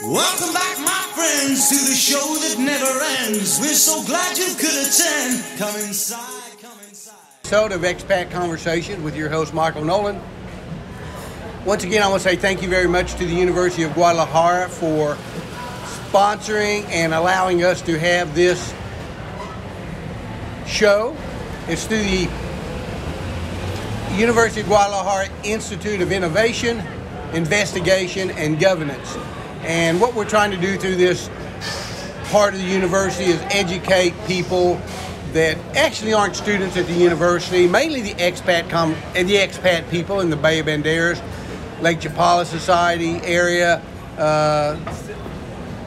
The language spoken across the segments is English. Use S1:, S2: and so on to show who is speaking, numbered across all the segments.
S1: Welcome back, my friends, to the show that never ends. We're so glad you could attend. Come inside, come inside.
S2: Episode of Expat Conversation with your host, Michael Nolen. Once again, I want to say thank you very much to the University of Guadalajara for sponsoring and allowing us to have this show. It's through the University of Guadalajara Institute of Innovation, Investigation, and Governance. And what we're trying to do through this part of the university is educate people that actually aren't students at the university, mainly the expat people in the Bay of Banderas, Lake Chapala Society area,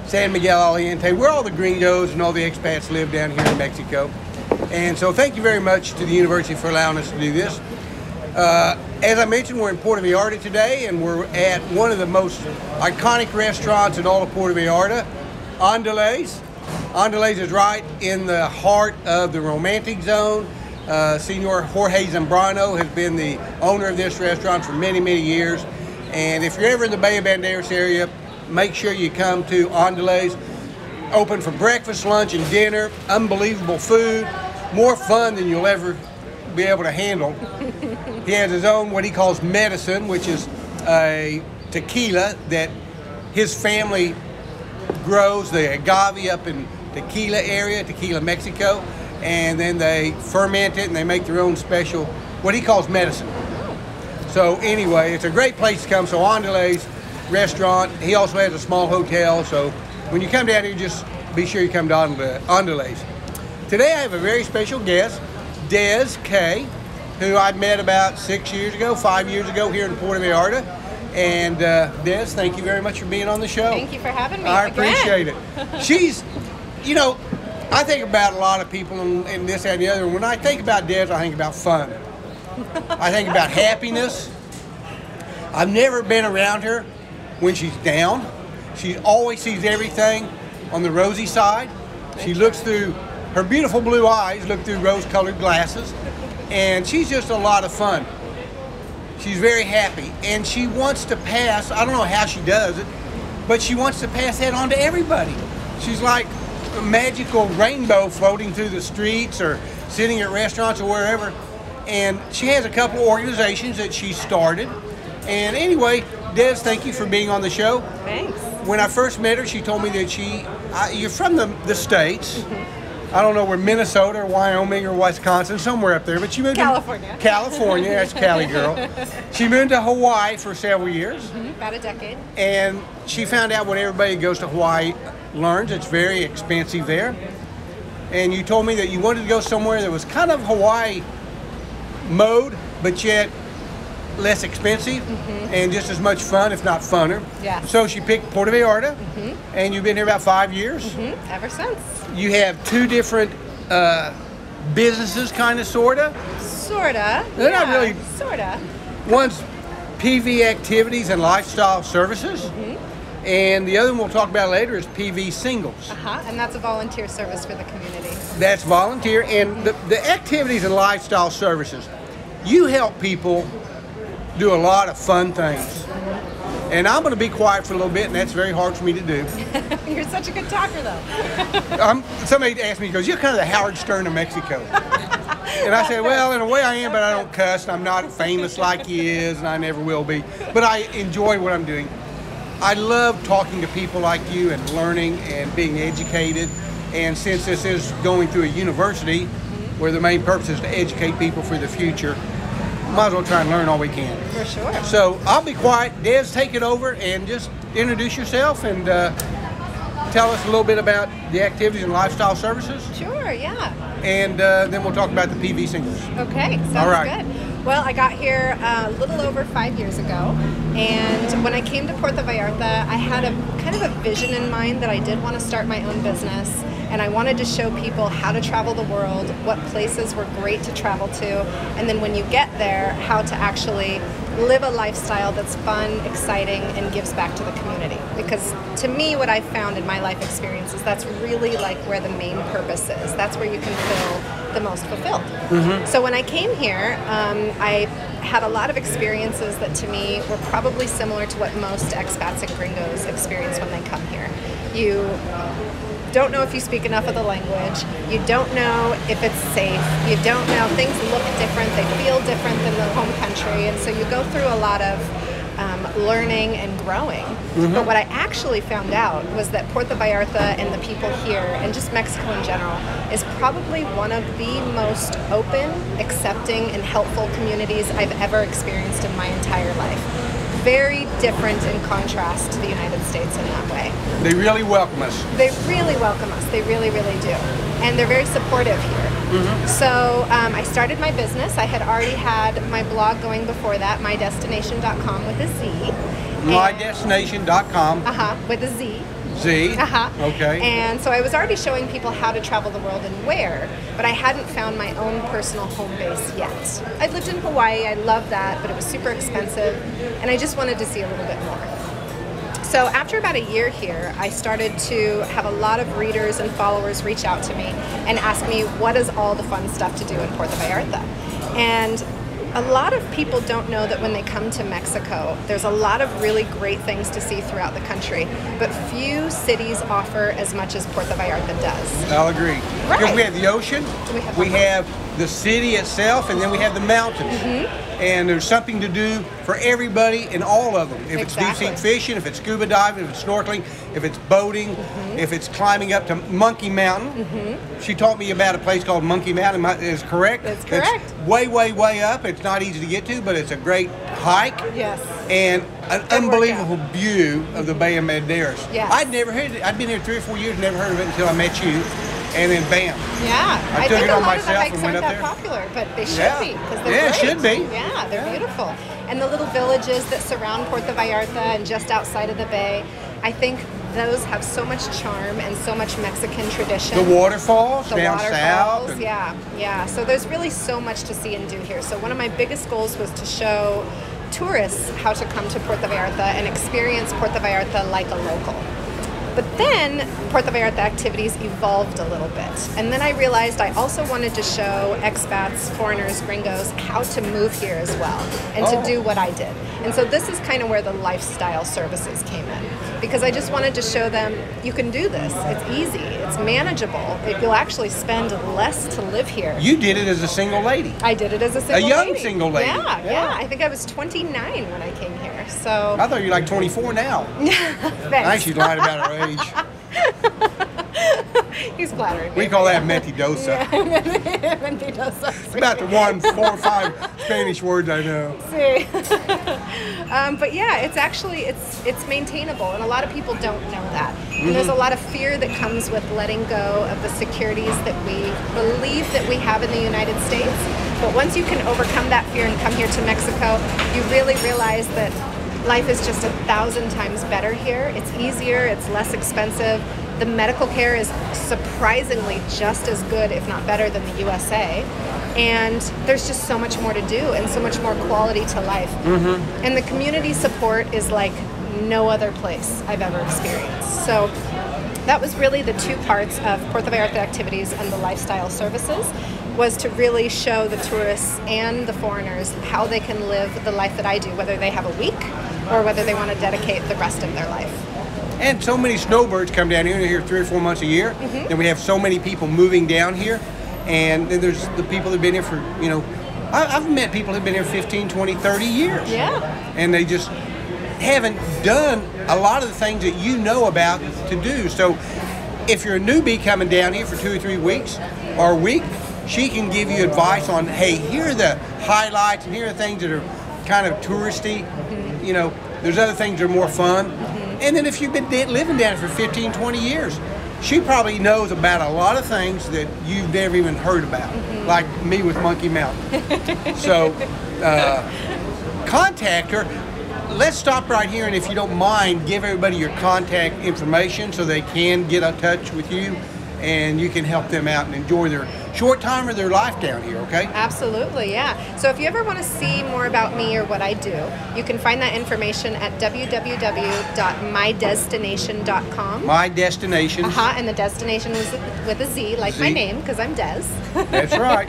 S2: San Miguel Aliente, where all the gringos and all the expats live down here in Mexico. And so thank you very much to the university for allowing us to do this. As I mentioned, we're in Puerto Vallarta today, and we're at one of the most iconic restaurants in all of Puerto Vallarta, Andales. Andales is right in the heart of the romantic zone. Senor Jorge Zambrano has been the owner of this restaurant for many, many years. And if you're ever in the Bay of Banderas area, make sure you come to Andales. Open for breakfast, lunch, and dinner. Unbelievable food. More fun than you'll ever be able to handle. He has his own, what he calls medicine, which is a tequila that his family grows, the agave up in Tequila area, Tequila, Mexico, and then they ferment it and they make their own special, what he calls medicine. So anyway, it's a great place to come. So Andales restaurant. He also has a small hotel. So when you come down here, just be sure you come to Andales. Today I have a very special guest, Des K, who I met about 5 years ago here in Puerto Vallarta. And Des, thank you very much for being on the show.
S3: Thank you for having me.
S2: I appreciate it. She's, I think about a lot of people and this and the other. When I think about Des, I think about fun. I think about happiness. I've never been around her when she's down. She always sees everything on the rosy side. She looks through, her beautiful blue eyes look through rose-colored glasses. And she's just a lot of fun. She's very happy. And she wants to pass, I don't know how she does it, but she wants to pass that on to everybody. She's like a magical rainbow floating through the streets or sitting at restaurants or wherever. And she has a couple of organizations that she started. And anyway, Des, thank you for being on the show.
S3: Thanks.
S2: When I first met her, she told me that you're from the States. Mm-hmm. I don't know where Minnesota or Wyoming or Wisconsin, somewhere up there, but she moved
S3: California.
S2: California, that's Cali girl. She moved to Hawaii for several years.
S3: Mm-hmm. About a decade.
S2: And she found out what everybody who goes to Hawaii learns. It's very expensive there. And you told me that you wanted to go somewhere that was kind of Hawaii mode, but yet less expensive and just as much fun, if not funner.
S3: Yeah.
S2: So she picked Puerto Vallarta, and you've been here about 5 years.
S3: Ever since.
S2: You have two different businesses, kind of, sorta.
S3: Sorta.
S2: They're not really.
S3: Sorta.
S2: One's PV Activities and Lifestyle Services, and the other one we'll talk about later is PV Singles.
S3: And that's a volunteer service for the community.
S2: That's volunteer, and the Activities and Lifestyle Services, you help people do a lot of fun things. And I'm going to be quiet for a little bit, and that's very hard for me to do.
S3: You're such a good talker, though.
S2: Somebody asked me, he goes, "You're kind of the Howard Stern of Mexico." And I said, well, in a way I am, but I don't cuss, and I'm not famous like he is, and I never will be. But I enjoy what I'm doing. I love talking to people like you and learning and being educated. And since this is going through a university where the main purpose is to educate people for the future, might as well try and learn all we can.
S3: For sure.
S2: So I'll be quiet. Des, take it over and just introduce yourself and tell us a little bit about the Activities and Lifestyle Services.
S3: Sure, yeah.
S2: And then we'll talk about the PV Singles.
S3: Okay, sounds
S2: all right.
S3: good. Well, I got here a little over 5 years ago, and when I came to Puerto Vallarta, I had a kind of a vision in mind that I did want to start my own business, and I wanted to show people how to travel the world, what places were great to travel to, and then when you get there, how to actually live a lifestyle that's fun, exciting, and gives back to the community. Because to me, what I've found in my life experiences, that's really like where the main purpose is. That's where you can fill the most fulfilled. So when I came here, I had a lot of experiences that to me were probably similar to what most expats and gringos experience when they come here. You don't know if you speak enough of the language. You don't know if it's safe. You don't know. Things look different. They feel different than the home country. And so you go through a lot of learning and growing. But what I actually found out was that Puerto Vallarta and the people here, and just Mexico in general, is probably one of the most open, accepting, and helpful communities I've ever experienced in my entire life. Very different in contrast to the United States in that way.
S2: They really welcome us.
S3: They really welcome us. They really, really do. And they're very supportive here. So I started my business. I had already had my blog going before that, mydestination.com with a Z.
S2: Mydestination.com.
S3: With a Z.
S2: Z. Okay.
S3: And so I was already showing people how to travel the world and where, but I hadn't found my own personal home base yet. I'd lived in Hawaii, I loved that, but it was super expensive, and I just wanted to see a little bit more. So after about a year here, I started to have a lot of readers and followers reach out to me and ask me what is all the fun stuff to do in Puerto Vallarta. And a lot of people don't know that when they come to Mexico, there's a lot of really great things to see throughout the country, but few cities offer as much as Puerto Vallarta does.
S2: I'll agree.
S3: Right.
S2: Because we have the ocean, we have the city itself, and then we have the mountains. And there's something to do for everybody in all of them. If it's deep sea fishing, if it's scuba diving, if it's snorkeling, if it's boating, if it's climbing up to Monkey Mountain. She taught me about a place called Monkey Mountain. Is correct?
S3: That's correct.
S2: It's way, way, way up. It's not easy to get to, but it's a great hike.
S3: Yes.
S2: And an unbelievable view of the Bay of Medeiros.
S3: Yes.
S2: I'd never heard it. I'd been here 3 or 4 years, never heard of it until I met you. And then bam.
S3: Yeah,
S2: I took
S3: think
S2: it on
S3: a lot of the
S2: myself
S3: hikes
S2: and went
S3: aren't
S2: up
S3: that
S2: there.
S3: popular, but they should be because they're
S2: Yeah,
S3: great.
S2: it should be.
S3: Yeah, they're beautiful. And the little villages that surround Puerto Vallarta and just outside of the bay, I think those have so much charm and so much Mexican tradition.
S2: The waterfalls down
S3: waterfalls,
S2: south.
S3: yeah. So there's really so much to see and do here. So one of my biggest goals was to show tourists how to come to Puerto Vallarta and experience Puerto Vallarta like a local. But then Puerto Vallarta activities evolved a little bit. And then I realized I also wanted to show expats, foreigners, gringos, how to move here as well and to do what I did. And so this is kind of where the lifestyle services came in. Because I just wanted to show them, you can do this. It's easy. It's manageable. You'll actually spend less to live here.
S2: You did it as a single lady.
S3: I did it as a single lady.
S2: A young single lady.
S3: Yeah. I think I was 29 when I came here. So
S2: I thought you were like 24 now.
S3: Thanks.
S2: I actually lied about her age.
S3: He's flattering me.
S2: We call that mentidosa.
S3: Mentidosa.
S2: It's about the 1, 4, or 5 Spanish words I know.
S3: See. But yeah, it's actually, it's maintainable, and a lot of people don't know that. And there's a lot of fear that comes with letting go of the securities that we believe that we have in the United States. But once you can overcome that fear and come here to Mexico, you really realize that life is just 1,000 times better here. It's easier, it's less expensive. The medical care is surprisingly just as good, if not better, than the USA. And there's just so much more to do and so much more quality to life. And the community support is like no other place I've ever experienced. So that was really the 2 parts of Puerto Vallarta activities and the lifestyle services, was to really show the tourists and the foreigners how they can live the life that I do, whether they have a week or whether they want to dedicate the rest of their life.
S2: And so many snowbirds come down here, and they're here 3 or 4 months a year. And we have so many people moving down here. And then there's the people that have been here for, I've met people who've been here 15, 20, 30 years.
S3: Yeah.
S2: And they just haven't done a lot of the things that you know about to do. So if you're a newbie coming down here for 2 or 3 weeks or a week, she can give you advice on, hey, here are the highlights and here are things that are kind of touristy. There's other things that are more fun. And then if you've been living down here for 15, 20 years, she probably knows about a lot of things that you've never even heard about, like me with Monkey Mountain. So contact her. Let's stop right here, and if you don't mind, give everybody your contact information so they can get in touch with you and you can help them out and enjoy their short time of their life down here, okay?
S3: Absolutely, yeah. So if you ever want to see more about me or what I do, you can find that information at www.mydestination.com.
S2: My Destination.
S3: And the destination was with a Z, like my name, because I'm Des.
S2: That's right.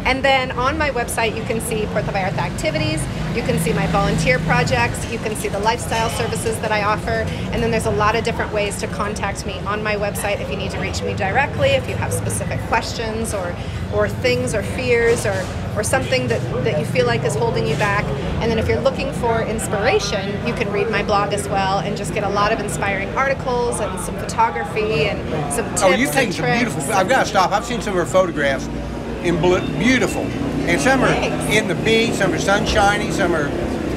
S3: And then on my website, you can see Puerto Vallarta activities, you can see my volunteer projects, you can see the lifestyle services that I offer, and then there's a lot of different ways to contact me on my website if you need to reach me directly, if you have specific questions or things or fears or something that you feel like is holding you back. And then if you're looking for inspiration, you can read my blog as well and just get a lot of inspiring articles and some photography and some tips.
S2: Oh, you've taken some beautiful. I've got to stop. I've seen some of her photographs in beautiful, and some are in the beach, some are sunshiny, some are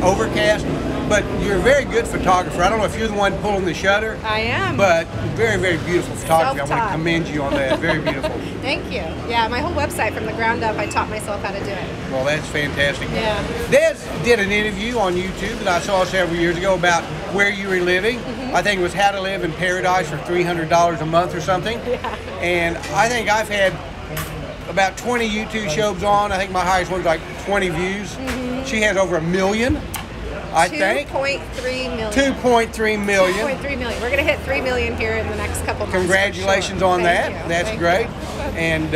S2: overcast. But you're a very good photographer. I don't know if you're the one pulling the shutter.
S3: I am.
S2: But very, very beautiful photography.
S3: Self-taught.
S2: I want to commend you on that. Very beautiful.
S3: Thank you. Yeah, my whole website from the ground up, I taught myself how to do it.
S2: Well, that's fantastic.
S3: Yeah.
S2: Des did an interview on YouTube that I saw several years ago about where you were living. I think it was How to Live in Paradise for $300 a month or something.
S3: Yeah.
S2: And I think I've had about 20 YouTube shows on. I think my highest one's like 20 views. She has over 1 million. I think
S3: 2.3 million.
S2: 2.3 million.
S3: 2.3 million. We're going to hit 3 million here in the next couple months.
S2: Congratulations on that. That's great. And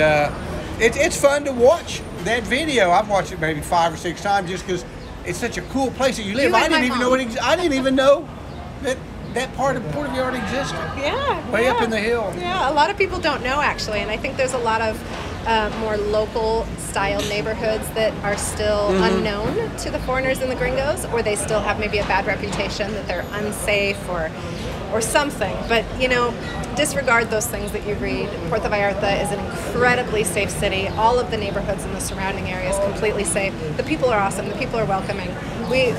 S2: it's fun to watch that video. I've watched it maybe 5 or 6 times just because it's such a cool place that you live. I didn't even know I didn't even know that part of Puerto Vallarta existed.
S3: Yeah.
S2: Way up in the hill.
S3: Yeah, a lot of people don't know actually, and I think there's a lot of more local style neighborhoods that are still unknown to the foreigners and the gringos, or they still have maybe a bad reputation that they're unsafe or something. But you know, disregard those things that you read. Puerto Vallarta is an incredibly safe city. All of the neighborhoods in the surrounding areas completely safe. The people are awesome. The people are welcoming. We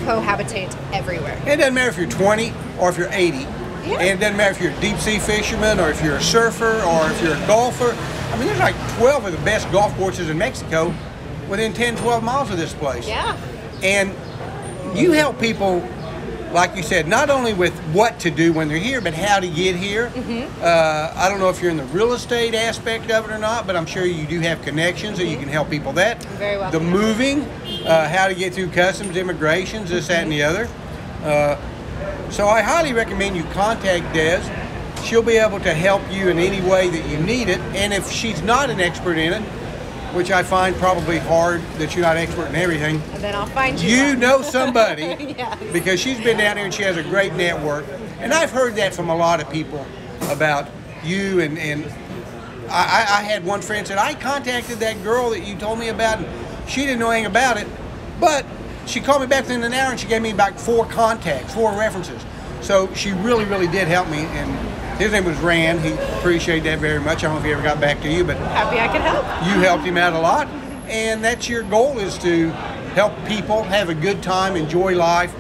S3: cohabitate everywhere.
S2: It doesn't matter if you're 20 or if you're 80.
S3: Yeah.
S2: And it doesn't matter if you're a deep sea fisherman or if you're a surfer or if you're a golfer. I mean, there's like 12 of the best golf courses in Mexico within 10, 12 miles of this place.
S3: Yeah.
S2: And you help people, like you said, not only with what to do when they're here, but how to get here. I don't know if you're in the real estate aspect of it or not, but I'm sure you do have connections that you can help people that.
S3: Very well.
S2: The moving, how to get through customs, immigrations, this, that, and the other. So I highly recommend you contact Des. She'll be able to help you in any way that you need it. And if she's not an expert in it, which I find probably hard that you're not expert in everything,
S3: And then I'll find you.
S2: you
S3: one.
S2: know somebody.
S3: Yes.
S2: Because she's been down here and she has a great network. And I've heard that from a lot of people about you. And I had one friend said, I contacted that girl that you told me about, and she didn't know anything about it. But she called me back within an hour and she gave me back 4 contacts, 4 references. So she really, really did help me. And his name was Rand. He appreciated that very much. I don't know if he ever got back to you, but
S3: Happy I could help.
S2: you helped him out a lot. And that's your goal, is to help people have a good time, enjoy life.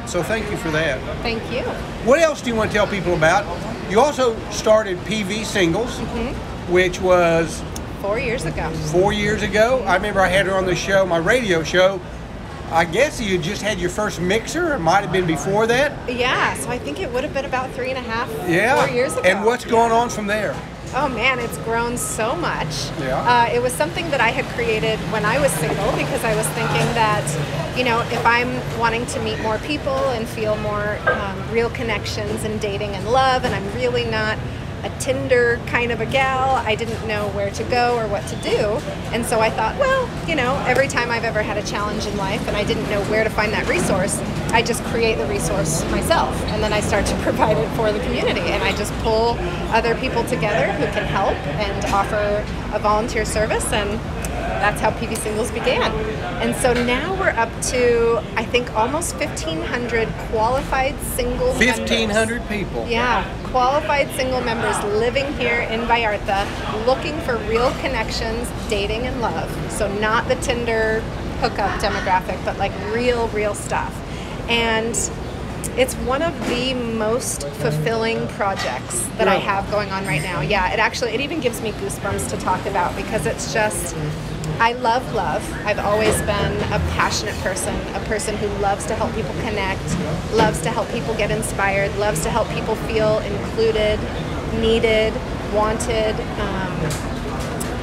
S2: So thank you for that.
S3: Thank you.
S2: What else do you want to tell people about? You also started PV Singles, which was
S3: 4 years ago.
S2: 4 years ago. I remember I had her on the show, my radio show. I guess you just had your first mixer. It might have been before that.
S3: Yeah, so I think it would have been about 3.5, 4 years ago.
S2: And what's going on from there?
S3: Oh man, it's grown so much.
S2: Yeah.
S3: It was something that I had created when I was single, because I was thinking that, you know, if I'm wanting to meet more people and feel more real connections and dating and love, and I'm really not a Tinder kind of a gal, I didn't know where to go or what to do. And so I thought, well, you know, every time I've ever had a challenge in life and I didn't know where to find that resource, I just create the resource myself. And then I start to provide it for the community. And I just pull other people together who can help and offer a volunteer service. And that's how PV Singles began. And so now we're up to, I think, almost 1,500 qualified single members.
S2: 1,500 people.
S3: Yeah, qualified single members living here in Vallarta, looking for real connections, dating and love. So not the Tinder hookup demographic, but like real stuff. And it's one of the most fulfilling projects that I have going on right now. Yeah, it even gives me goosebumps to talk about, because it's just, I love love. I've always been a passionate person, a person who loves to help people connect, loves to help people get inspired, loves to help people feel included, needed, wanted,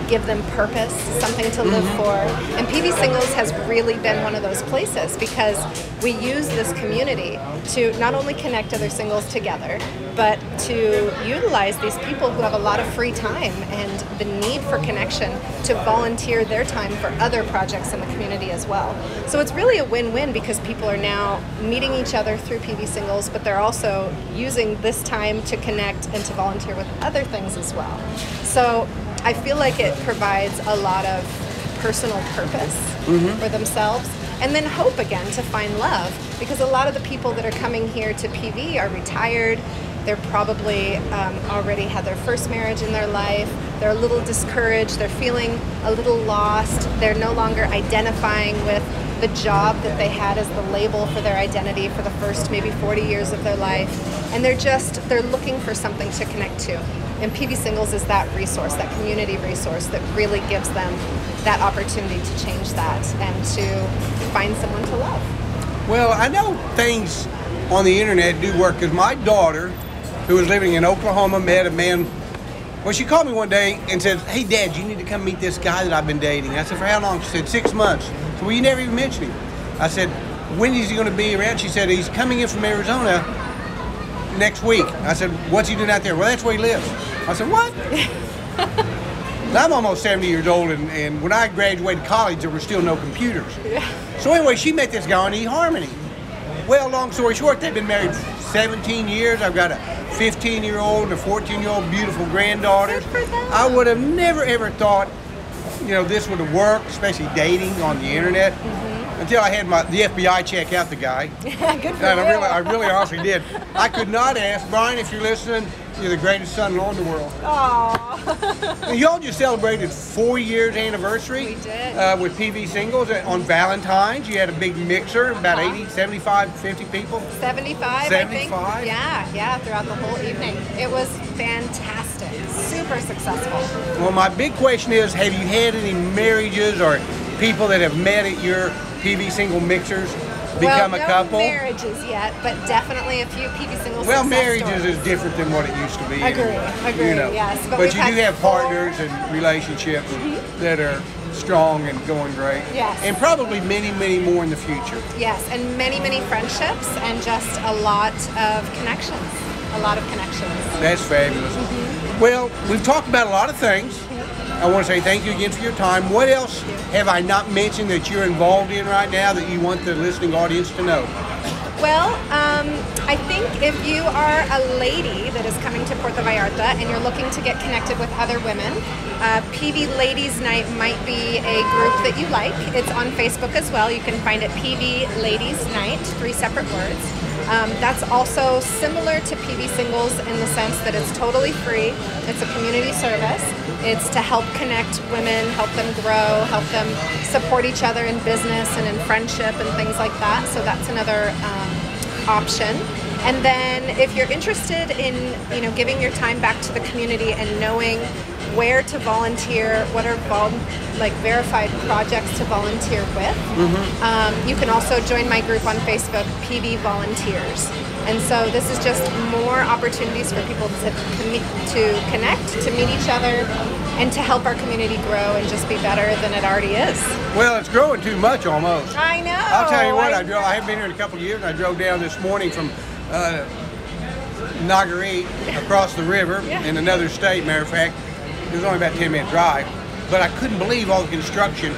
S3: give them purpose, something to live for. And PV Singles has really been one of those places because we use this community to not only connect other singles together, but to utilize these people who have a lot of free time and the need for connection to volunteer their time for other projects in the community as well. So it's really a win-win because people are now meeting each other through PV Singles, but they're also using this time to connect and to volunteer with other things as well. So I feel like it provides a lot of personal purpose for themselves, and then hope again to find love, because a lot of the people that are coming here to PV are retired. They're probably already had their first marriage in their life. They're a little discouraged. They're feeling a little lost. They're no longer identifying with the job that they had as the label for their identity for the first maybe 40 years of their life. And they're looking for something to connect to. And PV Singles is that resource, that community resource that really gives them that opportunity to change that and to find someone to love.
S2: Well, I know things on the internet do work because my daughter, who was living in Oklahoma, met a man. Well, she called me one day and said, "Hey, Dad, you need to come meet this guy that I've been dating." I said, "For how long?" She said, 6 months. So, well, you never even mentioned him. I said, "When is he going to be around?" She said, "He's coming in from Arizona next week." I said, "What's he doing out there?" "Well, that's where he lives." I said, "What?" Now, I'm almost 70 years old, and when I graduated college, there were still no computers.
S3: Yeah.
S2: So anyway, she met this guy on eHarmony. Well, long story short, they've been married 17 years. I've got a 15-year-old and a 14-year-old beautiful granddaughter.
S3: Good for them.
S2: I would have never, ever thought, this would have worked, especially dating on the internet, until I had the FBI check out the guy.
S3: Good for
S2: And
S3: you.
S2: I really honestly did. I could not ask, Brian, if you're listening, you're the greatest son-in-law in the world.
S3: Aww.
S2: Y'all just celebrated 4 years anniversary.
S3: We did.
S2: With PV Singles on Valentine's. You had a big mixer, about 80, 75, 50 people.
S3: 75, I think.
S2: 75?
S3: Yeah, throughout the whole evening. It was fantastic. Super successful.
S2: Well, my big question is, have you had any marriages or people that have met at your PV Single mixers become a couple?
S3: No marriages yet, but definitely a few PV Singles.
S2: Well,
S3: success
S2: marriages
S3: stories.
S2: is different than what it used to be.
S3: Agree, yes.
S2: But
S3: we've
S2: you
S3: had
S2: do have
S3: 4
S2: partners and relationships that are strong and going great.
S3: Yes.
S2: And probably many, many more in the future.
S3: Yes, and many, many friendships and just a lot of connections. A lot of connections.
S2: That's fabulous. Well, we've talked about a lot of things. I want to say thank you again for your time. What else have I not mentioned that you're involved in right now that you want the listening audience to know?
S3: Well, I think if you are a lady that is coming to Puerto Vallarta and you're looking to get connected with other women, PV Ladies Night might be a group that you like. It's on Facebook as well. You can find it PV Ladies Night, 3 separate words. That's also similar to PV Singles in the sense that it's totally free. It's a community service. It's to help connect women, help them grow, help them support each other in business and in friendship and things like that. So that's another option. And then if you're interested in giving your time back to the community and knowing where to volunteer, what are verified projects to volunteer with, you can also join my group on Facebook, PV Volunteers. And so this is just more opportunities for people to connect, to meet each other, and to help our community grow and just be better than it already is.
S2: Well, it's growing too much almost.
S3: I know.
S2: I'll tell you what, I haven't been here in a couple of years, and I drove down this morning from Nagarete across the river in another state, matter of fact. It was only about a 10-minute drive. But I couldn't believe all the construction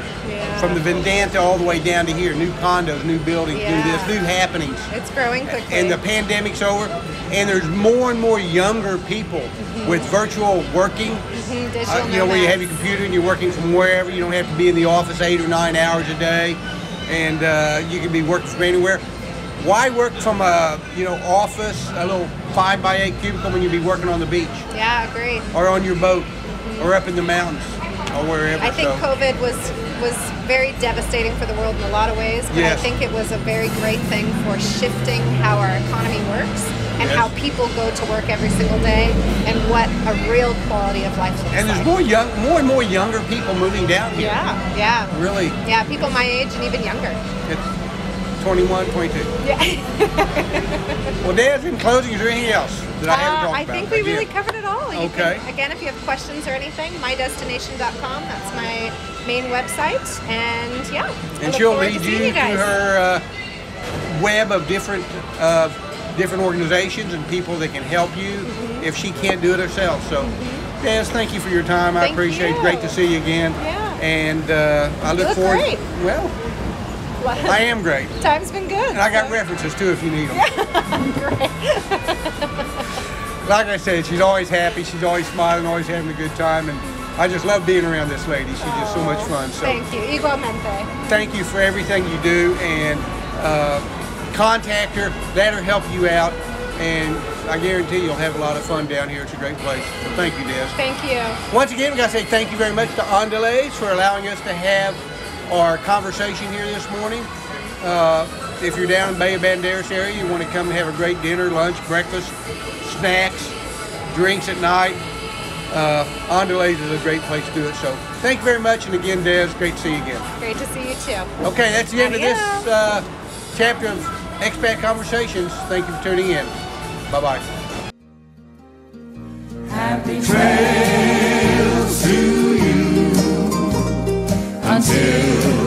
S2: from the Vedanta all the way down to here. New condos, new buildings, new this, new happenings.
S3: It's growing quickly.
S2: And the pandemic's over, and there's more and more younger people with virtual working.
S3: Digital
S2: where you have your computer and you're working from wherever. You don't have to be in the office 8 or 9 hours a day, and you can be working from anywhere. Why work from a office, a little 5x8 cubicle when you'd be working on the beach?
S3: Yeah, agreed.
S2: Or on your boat, or up in the mountains, or wherever.
S3: I think COVID was very devastating for the world in a lot of ways, but I think it was a very great thing for shifting how our economy works and how people go to work every single day and what a real quality of life looks like.
S2: And there's more and more younger people moving down here.
S3: Yeah.
S2: Really?
S3: Yeah, people my age and even younger.
S2: It's 21, 22.
S3: Yeah.
S2: Well, Dad, in closing, is there anything else? that I haven't talked
S3: I
S2: about?
S3: think we really covered it all. You
S2: Okay.
S3: can, again, if you have questions or anything, mydestination.com. That's my main website. And yeah, I
S2: And
S3: look
S2: she'll
S3: forward to
S2: lead
S3: seeing
S2: you to
S3: guys.
S2: her web of different organizations and people that can help you if she can't do it herself. So, Des, thank you for your time. I
S3: Thank
S2: appreciate it.
S3: you.
S2: Great to see you again.
S3: Yeah.
S2: And I look
S3: look
S2: forward.
S3: great.
S2: Well, I am great.
S3: Time's been good.
S2: And I got
S3: so-
S2: references too if you need them.
S3: Great.
S2: Like I said, she's always happy. She's always smiling, always having a good time. And I just love being around this lady. She's just so much fun. So
S3: Thank you. Igualmente.
S2: thank you for everything you do. And contact her. Let her help you out. And I guarantee you'll have a lot of fun down here. It's a great place. So thank you, Des.
S3: Thank you.
S2: Once again, we got to say thank you very much to Andalays for allowing us to have our conversation here this morning. If you're down in Bay of Banderas area, you want to come and have a great dinner, lunch, breakfast, snacks, drinks at night, Andalays is a great place to do it. So thank you very much. And again, Des, great to see you again.
S3: Great to see you too.
S2: Okay, that's the end of this
S3: Adios.
S2: chapter of Expat Conversations. Thank you for tuning in. Bye-bye.
S1: Happy trails to you until